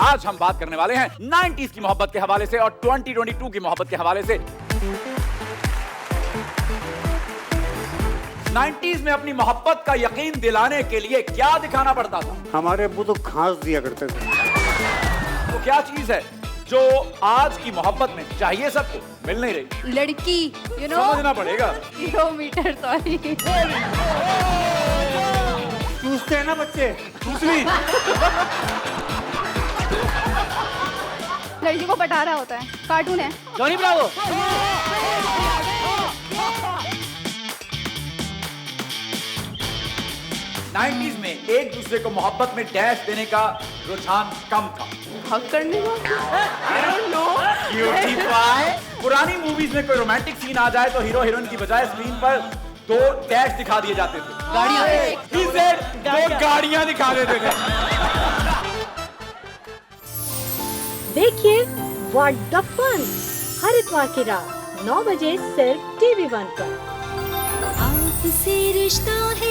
आज हम बात करने वाले हैं 90s की मोहब्बत के हवाले से और 2022 की मोहब्बत के हवाले से। 90s में अपनी मोहब्बत का यकीन दिलाने के लिए क्या दिखाना पड़ता था? हमारे अब्बू तो घास दिया करते थे। तो क्या चीज है जो आज की मोहब्बत में चाहिए सबको, मिल नहीं रही? लड़की, you know, समझना पड़ेगा। Kilometre, sorry. चूसते हैं ना बच्चे। दूसरी लड़की को बता रहा होता है, कार्टून है। Johnny Bravo. 90s में एक दूसरे को मोहब्बत में डैश देने का रुझान कम था। हक करने को? Cutie pie. पुरानी मूवीज में कोई रोमांटिक सीन आ जाए तो हीरो हीरोइन की बजाय स्क्रीन पर दो डैश दिखा दिए जाते थे। दो गाड़ियां दिखा देते थे। देखिए व्हाट द फन हर इतवार की रात 9 बजे सिर्फ TV1 पर। आपसे रिश्ता है।